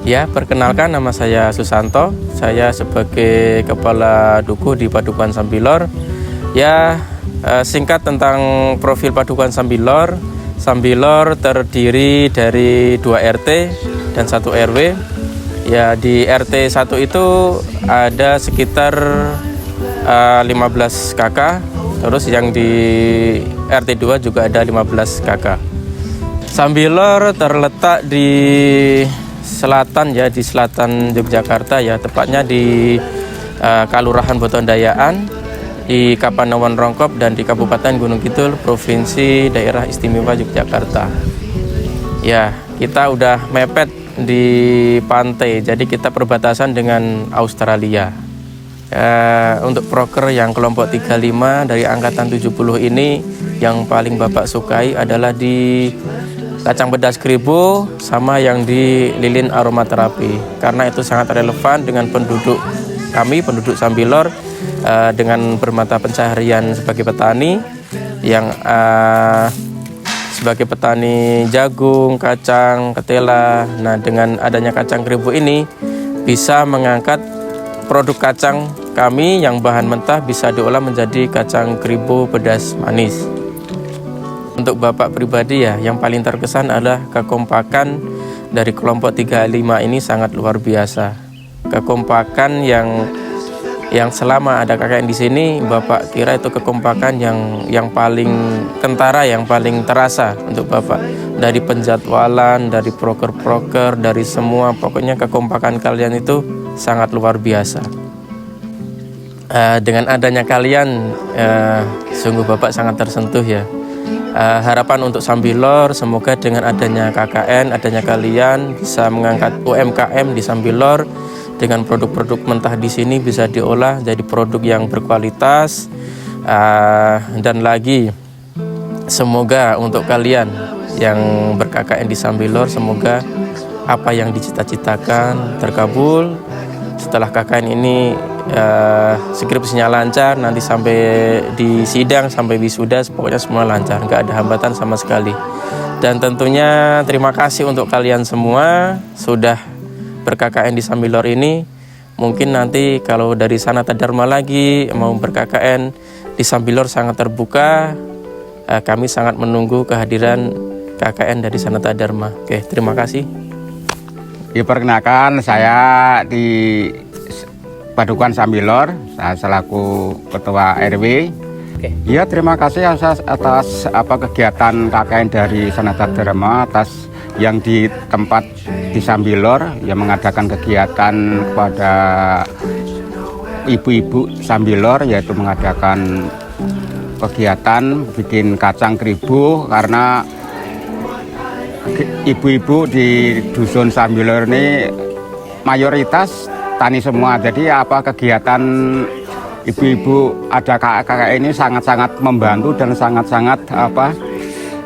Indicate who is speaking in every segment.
Speaker 1: Ya, perkenalkan nama saya Susanto. Saya sebagai Kepala Dukuh di Padukuhan Sambilor. Ya, singkat tentang profil Padukuhan Sambilor. Sambilor terdiri dari 2 RT dan 1 RW. Ya, di RT 1 itu ada sekitar 15 kakak. Terus yang di RT 2 juga ada 15 kakak. Sambilor terletak di selatan ya, di selatan Yogyakarta ya, tepatnya di Kelurahan Botondayaan, di Kapanewon Rongkop dan di Kabupaten Gunung Kidul, Provinsi Daerah Istimewa Yogyakarta. Ya, kita udah mepet di pantai, jadi kita perbatasan dengan Australia. Untuk proker yang kelompok 35 dari angkatan 70 ini, yang paling Bapak sukai adalah di kacang pedas kribo sama yang di lilin aromaterapi, karena itu sangat relevan dengan penduduk kami, penduduk Sambilor, dengan bermata pencaharian sebagai petani yang sebagai petani jagung, kacang, ketela. Nah, dengan adanya kacang kribo ini bisa mengangkat produk kacang kami yang bahan mentah bisa diolah menjadi kacang kribo pedas manis. Untuk Bapak pribadi ya, yang paling terkesan adalah kekompakan dari kelompok 35 ini sangat luar biasa. Kekompakan yang selama ada KKN di sini, Bapak kira itu kekompakan yang paling kentara, yang paling terasa untuk Bapak. Dari penjadwalan, dari proker-proker, dari semua, pokoknya kekompakan kalian itu sangat luar biasa. Dengan adanya kalian, sungguh Bapak sangat tersentuh ya. Harapan untuk Sambilor, semoga dengan adanya KKN, adanya kalian bisa mengangkat UMKM di Sambilor dengan produk-produk mentah di sini bisa diolah jadi produk yang berkualitas. Dan lagi, semoga untuk kalian yang ber-KKN di Sambilor, semoga apa yang dicita-citakan terkabul. Setelah KKN ini skripsinya lancar, nanti sampai di sidang, sampai wisuda, pokoknya semua lancar, nggak ada hambatan sama sekali. Dan tentunya terima kasih untuk kalian semua sudah ber-KKN di Sambilor ini. Mungkin nanti kalau dari Sanata Dharma lagi mau ber-KKN di Sambilor sangat terbuka. Kami sangat menunggu kehadiran KKN dari Sanata Dharma. Oke, terima kasih.
Speaker 2: Diperkenalkan, saya di Padukuhan Sambilor, saya selaku Ketua RW. Ya, terima kasih atas kegiatan KKN dari Sanata Dharma, atas yang di tempat di Sambilor yang mengadakan kegiatan kepada ibu-ibu Sambilor, yaitu mengadakan kegiatan bikin kacang kribo, karena ibu-ibu di dusun Sambilor ini mayoritas tani semua. Jadi kegiatan ibu-ibu ada kakak ini sangat-sangat membantu dan sangat-sangat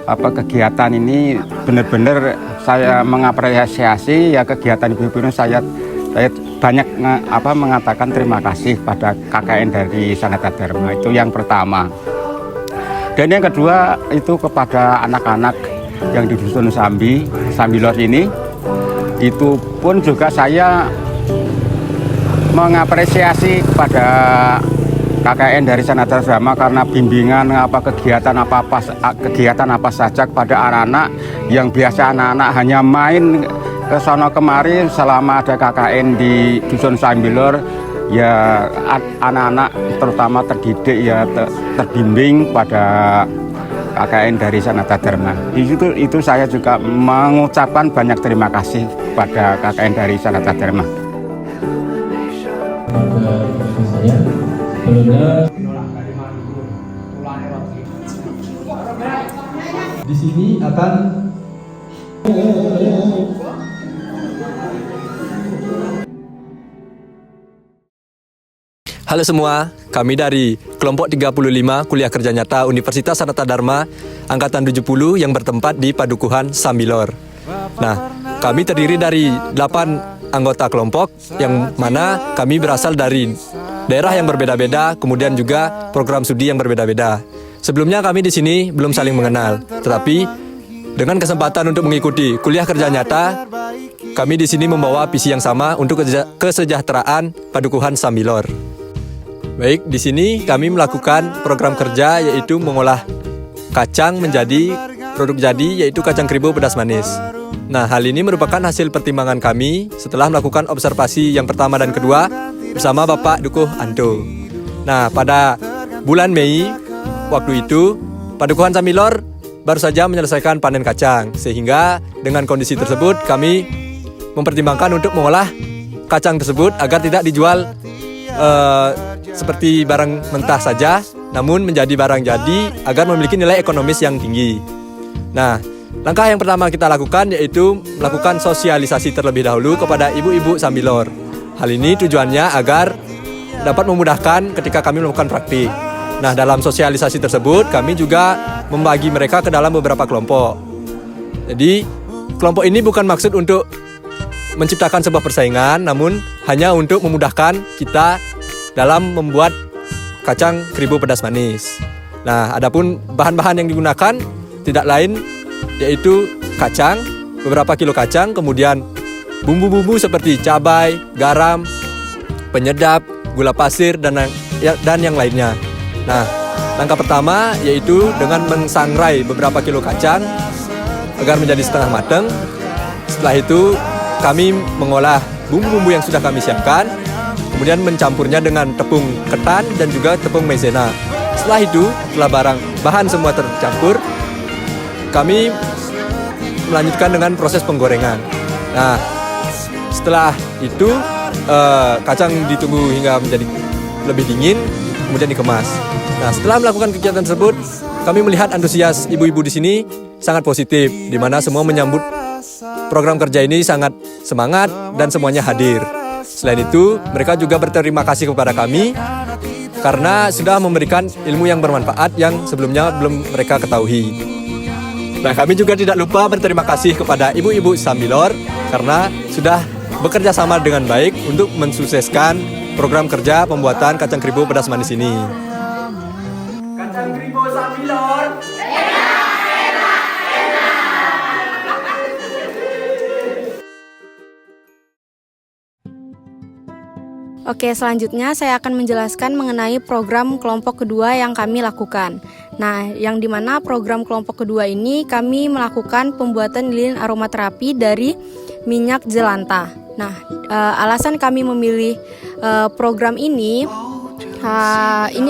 Speaker 2: kegiatan ini benar-benar saya mengapresiasi ya kegiatan ibu-ibu ini. Saya banyak mengatakan terima kasih pada KKN dari Sanata Dharma, itu yang pertama. Dan yang kedua itu kepada anak-anak yang di dusun Sambilor ini, itu pun juga saya mengapresiasi kepada KKN dari Sanata Dharma karena bimbingan kegiatan apa saja kepada anak-anak yang biasa anak-anak hanya main ke sono kemari. Selama ada KKN di dusun Sambilor ya, anak-anak terutama terdidik ya, terbimbing pada KKN dari Sanata Dharma. Itu saya juga mengucapkan banyak terima kasih kepada KKN dari Sanata Dharma.
Speaker 3: Di sini akan
Speaker 4: Halo semua, kami dari kelompok 35 Kuliah Kerja Nyata Universitas Sanata Dharma Angkatan 70 yang bertempat di Padukuhan Sambilor. Nah, kami terdiri dari 8 anggota kelompok yang mana kami berasal dari daerah yang berbeda-beda, kemudian juga program studi yang berbeda-beda. Sebelumnya kami di sini belum saling mengenal, tetapi dengan kesempatan untuk mengikuti kuliah kerja nyata, kami di sini membawa visi yang sama untuk kesejahteraan Padukuhan Sambilor. Baik, di sini kami melakukan program kerja yaitu mengolah kacang menjadi produk jadi yaitu kacang kribo pedas manis. Nah, hal ini merupakan hasil pertimbangan kami setelah melakukan observasi yang pertama dan kedua bersama Bapak Dukuh Anto. Nah, pada bulan Mei waktu itu Padukuhan Sambilor baru saja menyelesaikan panen kacang, sehingga dengan kondisi tersebut kami mempertimbangkan untuk mengolah kacang tersebut agar tidak dijual seperti barang mentah saja, namun menjadi barang jadi agar memiliki nilai ekonomis yang tinggi. Nah, langkah yang pertama kita lakukan yaitu melakukan sosialisasi terlebih dahulu kepada ibu-ibu Sambilor. Hal ini tujuannya agar dapat memudahkan ketika kami melakukan praktik. Nah, dalam sosialisasi tersebut kami juga membagi mereka ke dalam beberapa kelompok. Jadi, kelompok ini bukan maksud untuk menciptakan sebuah persaingan, namun hanya untuk memudahkan kita dalam membuat kacang kribo pedas manis. Nah, adapun bahan-bahan yang digunakan tidak lain yaitu kacang, beberapa kilo kacang, kemudian bumbu-bumbu seperti cabai, garam, penyedap, gula pasir, dan yang lainnya. Nah, langkah pertama yaitu dengan mensangrai beberapa kilo kacang agar menjadi setengah matang. Setelah itu kami mengolah bumbu-bumbu yang sudah kami siapkan, kemudian mencampurnya dengan tepung ketan dan juga tepung maizena. Setelah itu, setelah bahan semua tercampur, kami melanjutkan dengan proses penggorengan. Nah, setelah itu kacang ditunggu hingga menjadi lebih dingin, kemudian dikemas. Nah, setelah melakukan kegiatan tersebut, kami melihat antusias ibu-ibu di sini sangat positif, di mana semua menyambut program kerja ini sangat semangat dan semuanya hadir. Selain itu, mereka juga berterima kasih kepada kami karena sudah memberikan ilmu yang bermanfaat yang sebelumnya belum mereka ketahui. Nah, kami juga tidak lupa berterima kasih kepada ibu-ibu Sambilor karena sudah bekerja sama dengan baik untuk mensukseskan program kerja pembuatan kacang kribo pedas manis ini.
Speaker 5: Kacang kribo Sambilor.
Speaker 6: Oke, selanjutnya saya akan menjelaskan mengenai program kelompok kedua yang kami lakukan. Nah, yang dimana program kelompok kedua ini kami melakukan pembuatan lilin aromaterapi dari minyak jelantah. Nah, alasan kami memilih program ini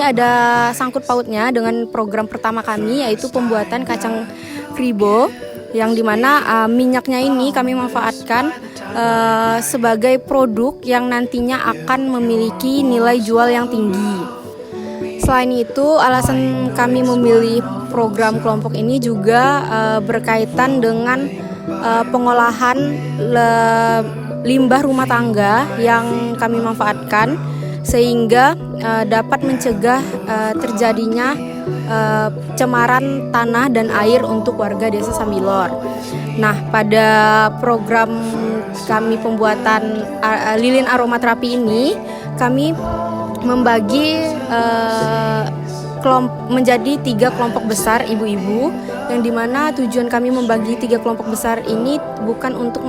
Speaker 6: ada sangkut pautnya dengan program pertama kami, yaitu pembuatan kacang kribo, yang dimana minyaknya ini kami manfaatkan sebagai produk yang nantinya akan memiliki nilai jual yang tinggi. Selain itu, alasan kami memilih program kelompok ini juga berkaitan dengan pengolahan limbah rumah tangga yang kami manfaatkan, sehingga dapat mencegah terjadinya cemaran tanah dan air untuk warga desa Sambilor. Nah, pada program kami pembuatan lilin aromaterapi ini, kami membagi menjadi 3 kelompok besar ibu-ibu, yang dimana tujuan kami membagi 3 kelompok besar ini bukan untuk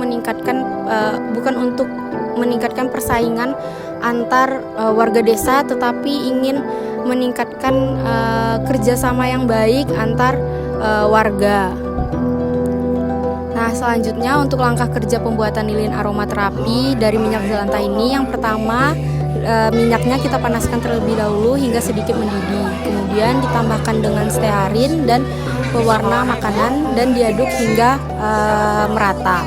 Speaker 6: meningkatkan persaingan antar warga desa, tetapi ingin meningkatkan kerjasama yang baik antar warga. Nah, selanjutnya untuk langkah kerja pembuatan lilin aromaterapi dari minyak jelantah ini, yang pertama minyaknya kita panaskan terlebih dahulu hingga sedikit mendidih, kemudian ditambahkan dengan stearin dan pewarna makanan dan diaduk hingga merata.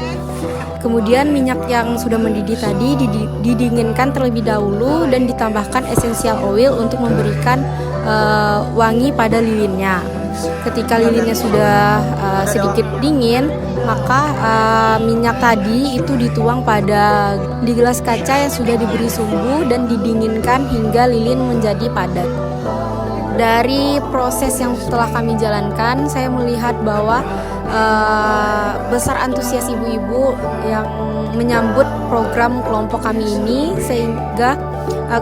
Speaker 6: Kemudian minyak yang sudah mendidih tadi didinginkan terlebih dahulu dan ditambahkan essential oil untuk memberikan wangi pada lilinnya. ketika lilinnya sudah sedikit dingin, maka minyak tadi itu dituang di gelas kaca yang sudah diberi sumbu dan didinginkan hingga lilin menjadi padat. Dari proses yang telah kami jalankan, saya melihat bahwa besar antusias ibu-ibu yang menyambut program kelompok kami ini, sehingga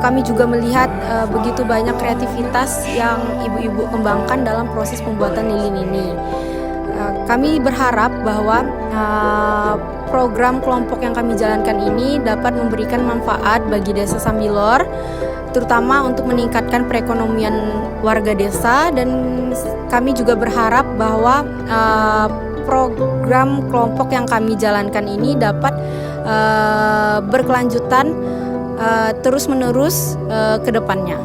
Speaker 6: kami juga melihat begitu banyak kreativitas yang ibu-ibu kembangkan dalam proses pembuatan lilin ini. Kami berharap bahwa program kelompok yang kami jalankan ini dapat memberikan manfaat bagi Desa Sambilor, terutama untuk meningkatkan perekonomian warga desa, dan kami juga berharap bahwa program kelompok yang kami jalankan ini dapat berkelanjutan terus-menerus ke depannya.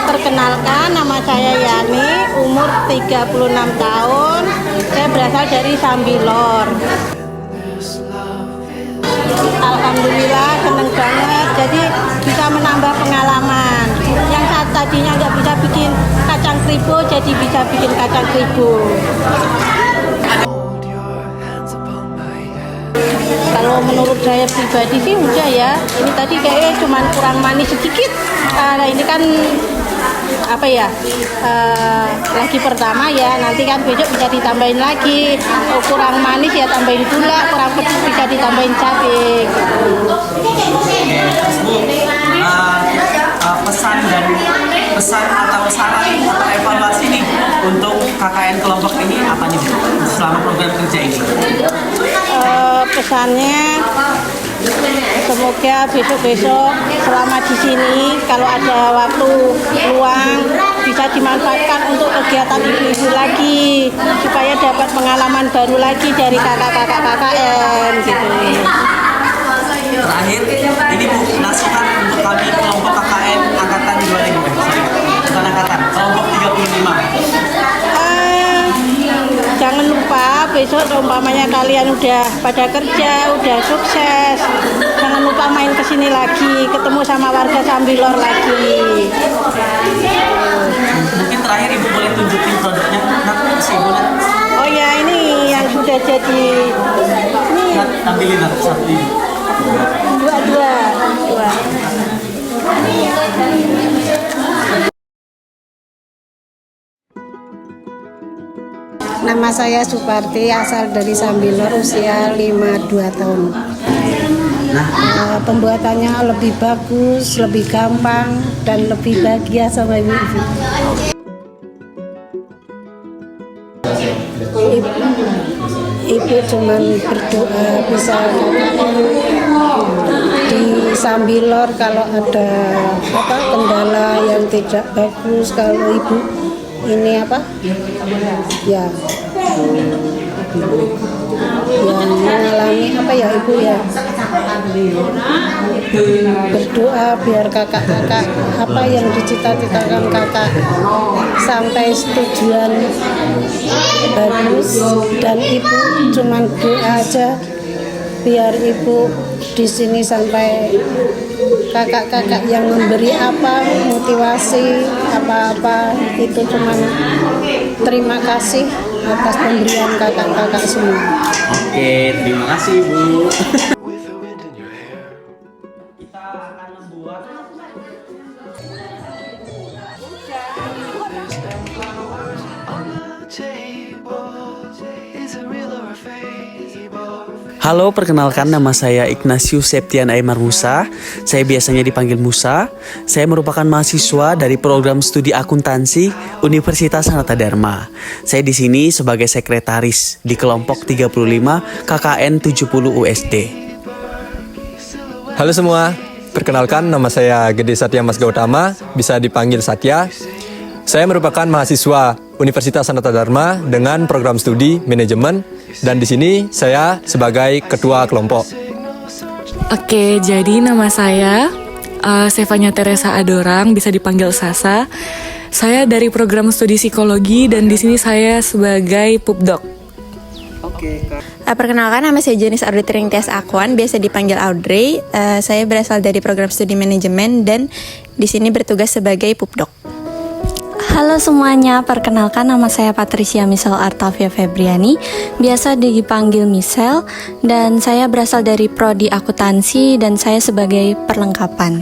Speaker 7: Perkenalkan, nama saya Yani, umur 36 tahun. Saya berasal dari Sambilor. Alhamdulillah seneng banget, jadi bisa menambah pengalaman. Yang saat tadinya nggak bisa bikin kacang kribo, jadi bisa bikin kacang kribo. Kalau menurut saya pribadi sih udah ya, ini tadi kayaknya cuma kurang manis sedikit. Nah ini kan lagi pertama ya, nanti kan besok bisa ditambahin lagi. Kurang manis ya tambahin gula, kurang pedas bisa ditambahin cabai gitu.
Speaker 5: Pesan atau saran atau evaluasi nih untuk KKN kelompok ini apa nih selama program kerja ini?
Speaker 7: Pesannya semoga besok-besok selama di sini kalau ada waktu luang bisa dimanfaatkan untuk kegiatan ibu-ibu lagi, supaya dapat pengalaman baru lagi dari kakak-kakak KKN gitu.
Speaker 5: Terakhir, ini Bu, masukan untuk kami kelompok KKN angkatan 2000, bukan angkatan, kelompok 35.
Speaker 7: Jangan lupa besok umpamanya kalian udah pada kerja, udah sukses, jangan lupa main kesini lagi, ketemu sama warga Sambilor lagi.
Speaker 5: Mungkin terakhir Ibu boleh tunjukin produknya, Ibu.
Speaker 7: Oh ya, ini yang sudah jadi. Ini
Speaker 5: tampilin satu ini.
Speaker 7: Dua. Nama saya Suparti, asal dari Sambilor, usia 52 tahun. Pembuatannya lebih bagus, lebih gampang, dan lebih bahagia sama ibu-ibu. Ibu cuman berdoa bisa di Sambilor kalau ada kendala yang tidak bagus, kalau ibu ini yang mengalami ibu ya, berdoa biar kakak-kakak apa yang dicita-citakan kakak sampai tujuan bagus, dan ibu cuman doa aja biar ibu di sini sampai kakak-kakak yang memberi motivasi apa itu cuman terima kasih atas pemberian kakak-kakak semua.
Speaker 5: Oke, terima kasih Ibu. Kita akan membuat
Speaker 8: Halo, perkenalkan nama saya Ignatius Septian Aymar Musa. Saya biasanya dipanggil Musa. Saya merupakan mahasiswa dari program studi akuntansi Universitas Sanata Dharma. Saya di sini sebagai sekretaris di kelompok 35 KKN 70 USD.
Speaker 4: Halo semua, perkenalkan nama saya Gede Satya Mas Gautama, bisa dipanggil Satya. Saya merupakan mahasiswa Universitas Sanata Dharma dengan program studi manajemen, dan di sini saya sebagai ketua kelompok.
Speaker 9: Oke, jadi nama saya Stefania Teresa Adorang, bisa dipanggil Sasa. Saya dari program studi psikologi dan di sini saya sebagai pubdoc.
Speaker 6: Perkenalkan, nama saya Jenis Audrey Tias Akwan, biasa dipanggil Audrey. Saya berasal dari program studi manajemen dan di sini bertugas sebagai pupdok.
Speaker 10: Halo semuanya, perkenalkan nama saya Patricia Michelle Artavia Febriani, biasa dipanggil Michelle, dan saya berasal dari prodi akuntansi dan saya sebagai perlengkapan.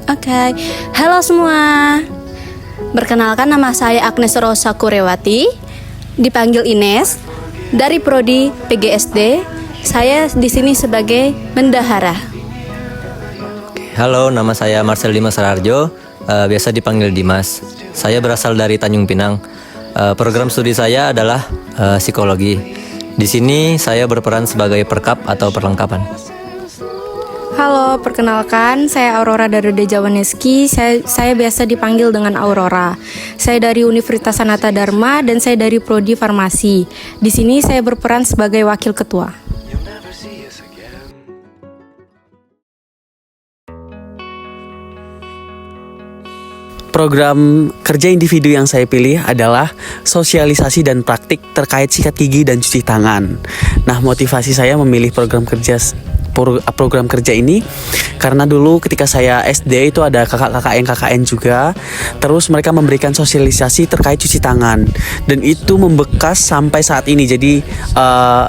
Speaker 11: Oke, halo semua. Perkenalkan, nama saya Agnes Rosa Kurewati, dipanggil Ines, dari prodi PGSD. Saya di sini sebagai bendahara.
Speaker 12: Halo, nama saya Marcel Dimas Rarjo, biasa dipanggil Dimas. Saya berasal dari Tanjung Pinang. Program studi saya adalah psikologi. Di sini saya berperan sebagai perkap atau perlengkapan.
Speaker 6: Halo, perkenalkan, saya Aurora Darude Jawaneski. Saya biasa dipanggil dengan Aurora. Saya dari Universitas Sanata Dharma dan saya dari prodi farmasi. Di sini saya berperan sebagai wakil ketua.
Speaker 8: Program kerja individu yang saya pilih adalah sosialisasi dan praktik terkait sikat gigi dan cuci tangan. Nah, motivasi saya memilih program kerja ini karena dulu ketika saya SD itu ada kakak-kakak KKN juga. Terus mereka memberikan sosialisasi terkait cuci tangan dan itu membekas sampai saat ini. Jadi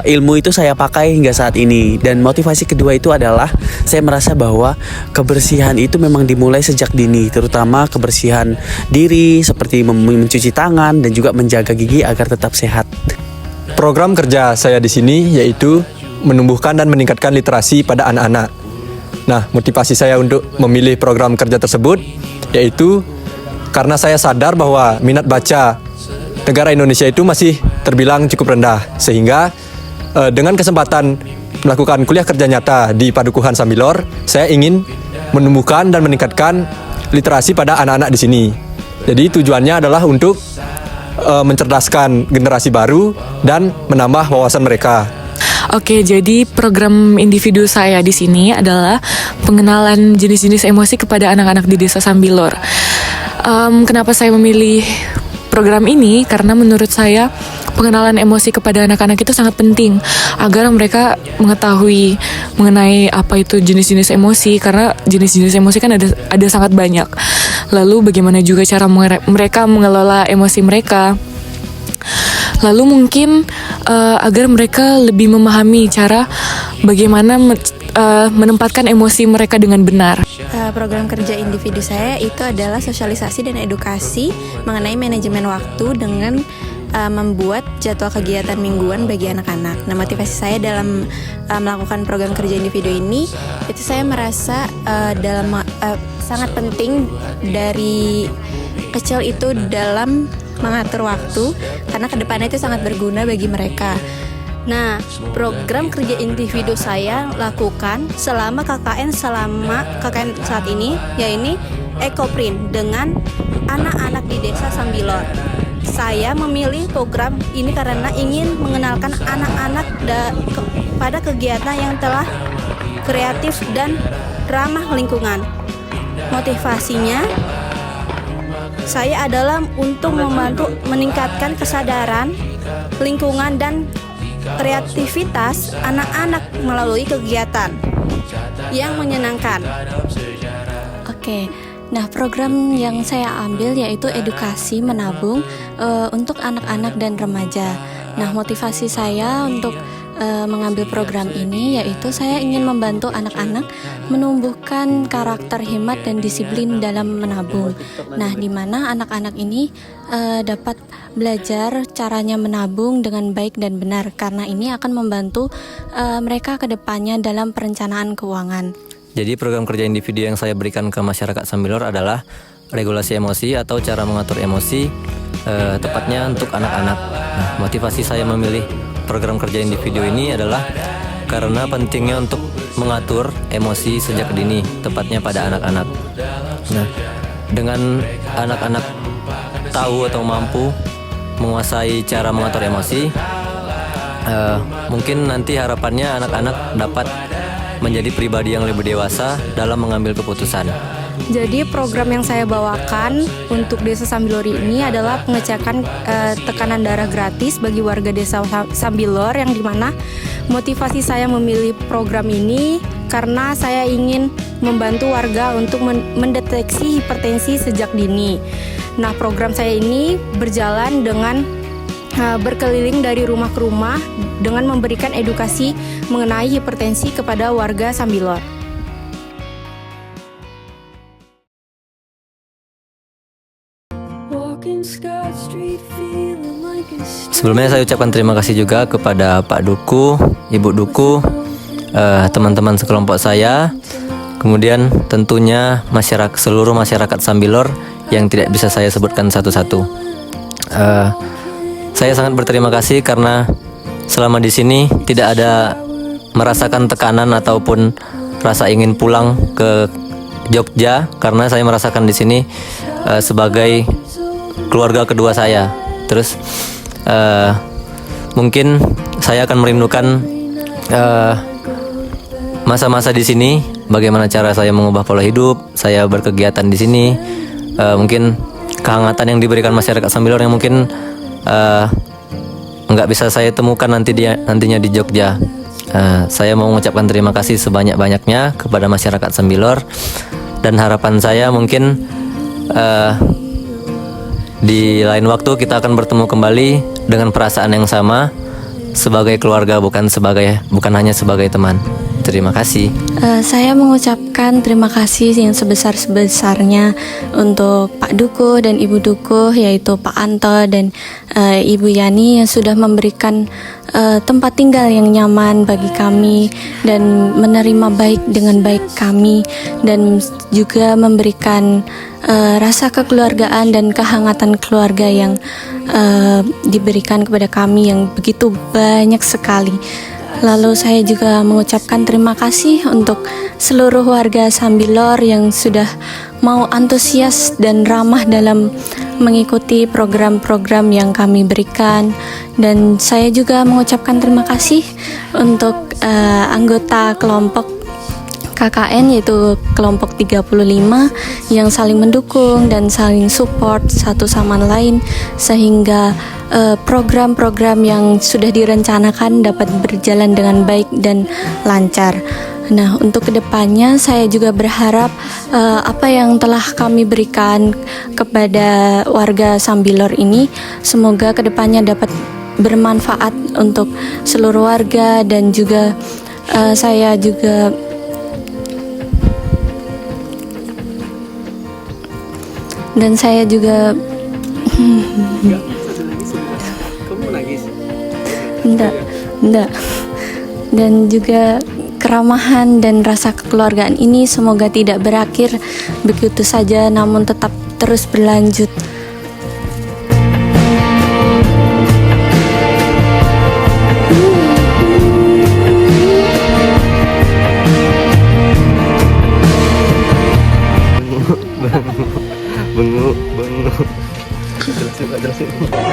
Speaker 8: ilmu itu saya pakai hingga saat ini. Dan motivasi kedua itu adalah saya merasa bahwa kebersihan itu memang dimulai sejak dini, terutama kebersihan diri seperti mencuci tangan dan juga menjaga gigi agar tetap sehat.
Speaker 4: Program kerja saya di sini yaitu menumbuhkan dan meningkatkan literasi pada anak-anak. Nah, motivasi saya untuk memilih program kerja tersebut yaitu karena saya sadar bahwa minat baca negara Indonesia itu masih terbilang cukup rendah. Sehingga dengan kesempatan melakukan kuliah kerja nyata di Padukuhan Sambilor, saya ingin menumbuhkan dan meningkatkan literasi pada anak-anak di sini. Jadi tujuannya adalah untuk mencerdaskan generasi baru dan menambah wawasan mereka.
Speaker 9: Oke, jadi program individu saya di sini adalah pengenalan jenis-jenis emosi kepada anak-anak di Desa Sambilor. Kenapa saya memilih program ini? Karena menurut saya pengenalan emosi kepada anak-anak itu sangat penting agar mereka mengetahui mengenai apa itu jenis-jenis emosi, karena jenis-jenis emosi kan ada sangat banyak. Lalu bagaimana juga cara mereka mengelola emosi mereka. Lalu mungkin agar mereka lebih memahami cara bagaimana menempatkan emosi mereka dengan benar.
Speaker 6: Program kerja individu saya itu adalah sosialisasi dan edukasi mengenai manajemen waktu dengan membuat jadwal kegiatan mingguan bagi anak-anak. Nah, motivasi saya dalam melakukan program kerja individu ini itu saya merasa sangat penting dari kecil itu dalam mengatur waktu karena kedepannya itu sangat berguna bagi mereka.
Speaker 11: Nah, program kerja individu saya lakukan selama KKN saat ini, yaitu Ekoprint dengan anak-anak di Desa Sambilor. Saya memilih program ini karena ingin mengenalkan anak-anak pada kegiatan yang telah kreatif dan ramah lingkungan. Motivasinya saya adalah untuk membantu meningkatkan kesadaran lingkungan dan kreativitas anak-anak melalui kegiatan yang menyenangkan.
Speaker 10: Oke, nah program yang saya ambil yaitu edukasi menabung untuk anak-anak dan remaja. Nah, motivasi saya untuk mengambil program ini yaitu saya ingin membantu anak-anak menumbuhkan karakter hemat dan disiplin dalam menabung. Nah, di mana anak-anak ini dapat belajar caranya menabung dengan baik dan benar, karena ini akan membantu mereka ke depannya dalam perencanaan keuangan.
Speaker 12: Jadi program kerja individu yang saya berikan ke masyarakat Sambilor adalah regulasi emosi atau cara mengatur emosi, tepatnya untuk anak-anak. Nah, motivasi saya memilih program kerja individu ini adalah karena pentingnya untuk mengatur emosi sejak dini, tepatnya pada anak-anak. Nah, dengan anak-anak tahu atau mampu menguasai cara mengatur emosi, mungkin nanti harapannya anak-anak dapat menjadi pribadi yang lebih dewasa dalam mengambil keputusan.
Speaker 6: Jadi program yang saya bawakan untuk Desa Sambilor ini adalah pengecekan tekanan darah gratis bagi warga Desa Sambilor, yang dimana motivasi saya memilih program ini karena saya ingin membantu warga untuk mendeteksi hipertensi sejak dini. Nah, program saya ini berjalan dengan berkeliling dari rumah ke rumah dengan memberikan edukasi mengenai hipertensi kepada warga Sambilor.
Speaker 12: Sebelumnya saya ucapkan terima kasih juga kepada Pak Duku, Ibu Duku, teman-teman sekelompok saya, kemudian tentunya seluruh masyarakat Sambilor yang tidak bisa saya sebutkan satu-satu. Saya sangat berterima kasih karena selama di sini tidak ada merasakan tekanan ataupun rasa ingin pulang ke Jogja, karena saya merasakan di sini sebagai keluarga kedua saya. Terus mungkin saya akan merindukan masa-masa di sini, bagaimana cara saya mengubah pola hidup, saya berkegiatan di sini, mungkin kehangatan yang diberikan masyarakat Sambilor yang mungkin nggak bisa saya temukan nantinya di Jogja. Saya mau mengucapkan terima kasih sebanyak-banyaknya kepada masyarakat Sambilor, dan harapan saya mungkin di lain waktu kita akan bertemu kembali dengan perasaan yang sama sebagai keluarga, bukan hanya sebagai teman. Terima kasih.
Speaker 10: Saya mengucapkan terima kasih yang sebesar-besarnya untuk Pak Duku dan Ibu Duku, yaitu Pak Anto dan Ibu Yani, yang sudah memberikan tempat tinggal yang nyaman bagi kami dan menerima dengan baik kami, dan juga memberikan rasa kekeluargaan dan kehangatan keluarga yang diberikan kepada kami yang begitu banyak sekali. Lalu saya juga mengucapkan terima kasih untuk seluruh warga Sambilor yang sudah mau antusias dan ramah dalam mengikuti program-program yang kami berikan. Dan saya juga mengucapkan terima kasih untuk anggota kelompok KKN, yaitu kelompok 35, yang saling mendukung dan saling support satu sama lain, sehingga program-program yang sudah direncanakan dapat berjalan dengan baik dan lancar. Nah, untuk kedepannya saya juga berharap apa yang telah kami berikan kepada warga Sambilor ini semoga kedepannya dapat bermanfaat untuk seluruh warga, dan juga saya juga dan juga keramahan dan rasa kekeluargaan ini semoga tidak berakhir begitu saja, namun tetap terus berlanjut.
Speaker 12: Bengu.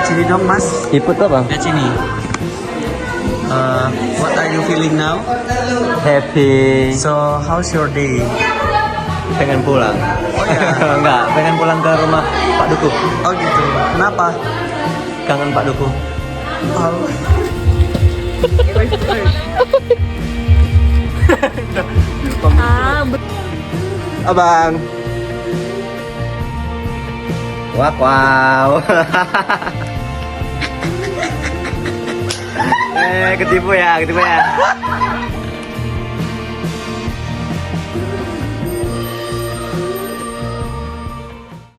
Speaker 5: Sini dong, Mas.
Speaker 12: Iput apa?
Speaker 5: Lihat sini. What are you feeling now?
Speaker 12: Happy.
Speaker 5: So, how's your day?
Speaker 12: Pengen pulang.
Speaker 5: Oh ya?
Speaker 12: Enggak, pengen pulang ke rumah Pak Duku.
Speaker 5: Oh gitu. Kenapa?
Speaker 12: Kangen Pak Duku. Abang. Wow. Ketipu ya.